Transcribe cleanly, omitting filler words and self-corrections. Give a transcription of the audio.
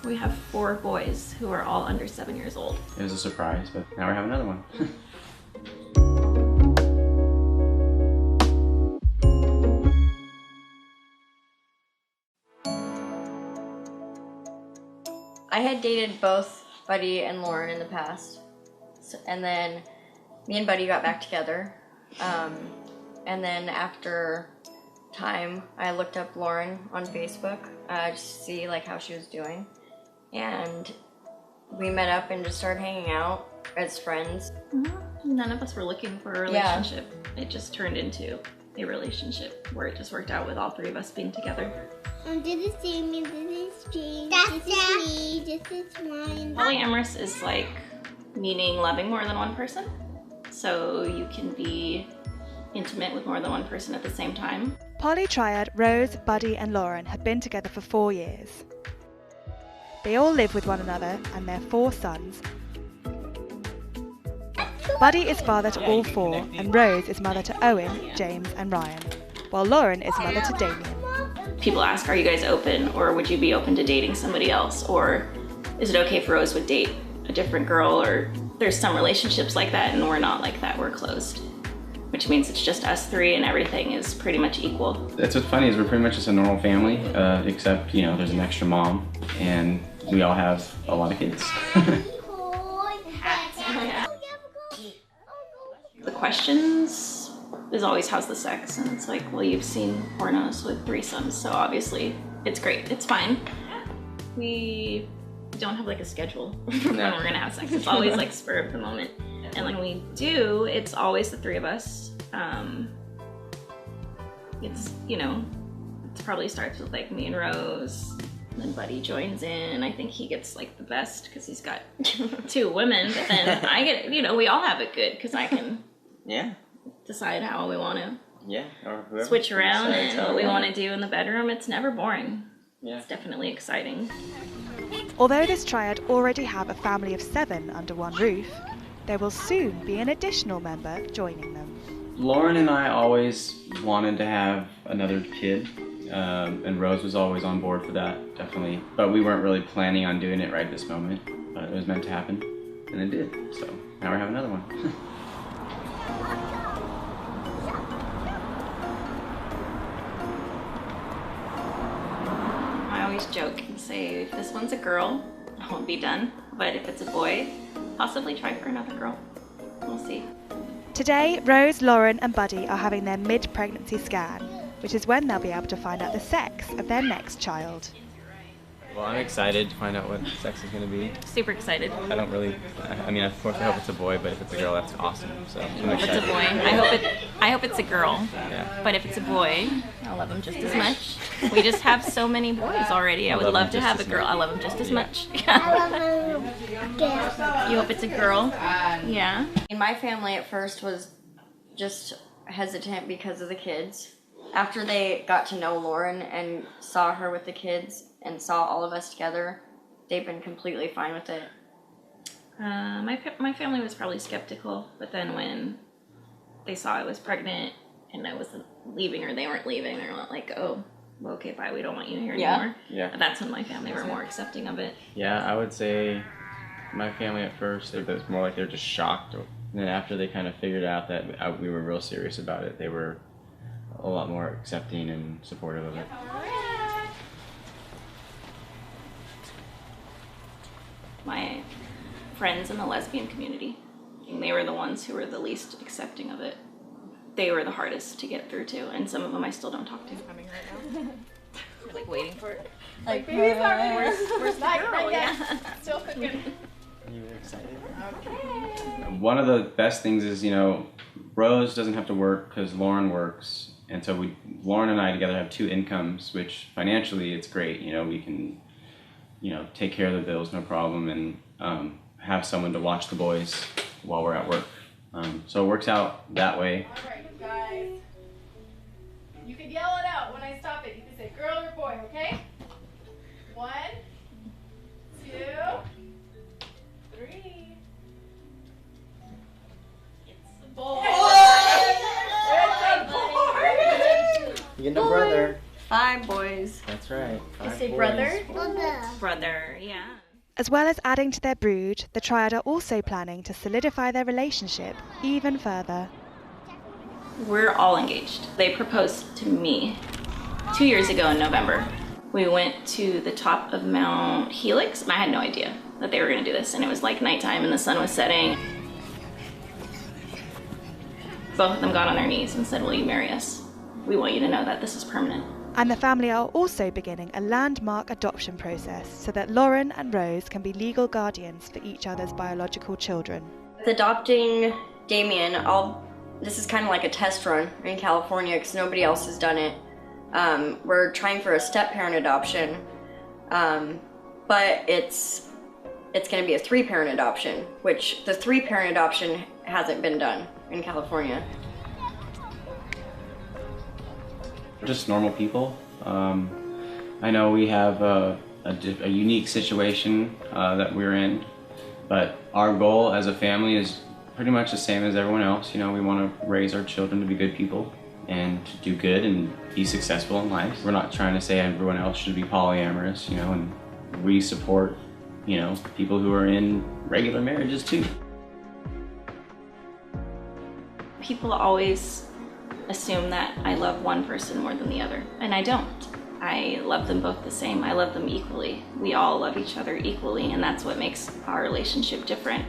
We have 4 boys who are all under 7 years old. It was a surprise, but now we have another one. I had dated both Buddy and Lauren in the past, and then me and Buddy got back together, and then after time I looked up Lauren on Facebook just to see like how she was doing, and we met up and just started hanging out as friends. None of us were looking for a relationship. Yeah. It just turned into a relationship where it just worked out with all 3 of us being together. This is Jamie, this is Jane, this is me, this is mine. Polyamorous is like meaning loving more than one person. So you can be intimate with more than one person at the same time. Poly triad Rose, Buddy and Lauren have been together for 4 years. They all live with one another and their 4 sons. Buddy is father to all 4 and Rose is mother to Owen, James and Ryan, while Lauren is mother to Damien. People ask, are you guys open, or would you be open to dating somebody else, or is it okay if Rose would date a different girl, or there's some relationships like that and we're not like that, we're closed. Which means it's just us 3 and everything is pretty much equal. That's what's funny is we're pretty much just a normal family, except, you know, there's an extra mom and we all have a lot of kids. The questions is always how's the sex, and it's like, well, you've seen pornos with threesomes, so obviously it's great, it's fine. We don't have like a schedule when we're gonna have sex. It's always like spur of the moment, and when we do, it's always the 3 of us. It's, you know, it probably starts with like me and Rose, and then Buddy joins in. I think he gets like the best because he's got 2 women, but then I get, you know, we all have it good because I can decide how we want to or switch around and what we want to do in the bedroom. It's never boring. It's definitely exciting. Although this triad already have a family of 7 under one roof, there will soon be an additional member joining them. Lauren and I always wanted to have another kid, and Rose was always on board for that, definitely. But we weren't really planning on doing it right this moment, but it was meant to happen, and it did. So now we have another one. I always joke and say, if this one's a girl, I won't be done. But if it's a boy, possibly try for another girl. We'll see. Today, Rose, Lauren and Buddy are having their mid-pregnancy scan, which is when they'll be able to find out the sex of their next child. Well, I'm excited to find out what sex is going to be. Super excited. I don't really, I mean, of course I hope it's a boy, but if it's a girl, that's awesome. So I'm If excited. it's a boy, I hope it's a girl. Yeah. But if it's a boy, I love him just as much. We just have so many boys already. I would love to have a girl. I love him just as much. You hope it's a girl? Yeah. And my family at first was just hesitant because of the kids. After they got to know Lauren and saw her with the kids and saw all of us together, they've been completely fine with it. My family was probably skeptical, but then when they saw I was pregnant and I wasn't leaving or they weren't leaving, they were like, oh, well, okay, bye, we don't want you here anymore. Yeah. That's when my family were more accepting of it. Yeah, I would say my family at first, it was more like they were just shocked. And then after they kind of figured out that we were real serious about it, they were a lot more accepting and supportive of it. My friends in the lesbian community, and they were the ones who were the least accepting of it. They were the hardest to get through to, and some of them I still don't talk to. Coming right now. We're like waiting for it. Like, where's the girl? Yeah. Still cooking. You excited? Okay. One of the best things is, you know, Rose doesn't have to work because Lauren works. And so Lauren and I together have 2 incomes, which financially it's great. You know, we can, you know, take care of the bills, no problem, and have someone to watch the boys while we're at work. So it works out that way. All right, guys. You can yell it out when I stop it. You can say girl or boy, okay? 1, 2, 3. It's a boy. You get a brother. 5 boys. boys. That's right. You 5 say boys. brother? Brother, yeah. As well as adding to their brood, the triad are also planning to solidify their relationship even further. We're all engaged. They proposed to me 2 years ago in November. We went to the top of Mount Helix, and I had no idea that they were gonna do this, and it was like nighttime and the sun was setting. Both of them got on their knees and said, "Will you marry us? We want you to know that this is permanent." And the family are also beginning a landmark adoption process so that Lauren and Rose can be legal guardians for each other's biological children. With adopting Damien, this is kind of like a test run in California because nobody else has done it. We're trying for a step-parent adoption, but it's going to be a 3-parent adoption, which the 3-parent adoption hasn't been done in California. We're just normal people. I know we have a unique situation that we're in, but our goal as a family is pretty much the same as everyone else. You know, we want to raise our children to be good people and to do good and be successful in life. We're not trying to say everyone else should be polyamorous, you know, and we support, you know, people who are in regular marriages too. People always assume that I love one person more than the other, and I don't. I love them both the same. I love them equally. We all love each other equally, and that's what makes our relationship different.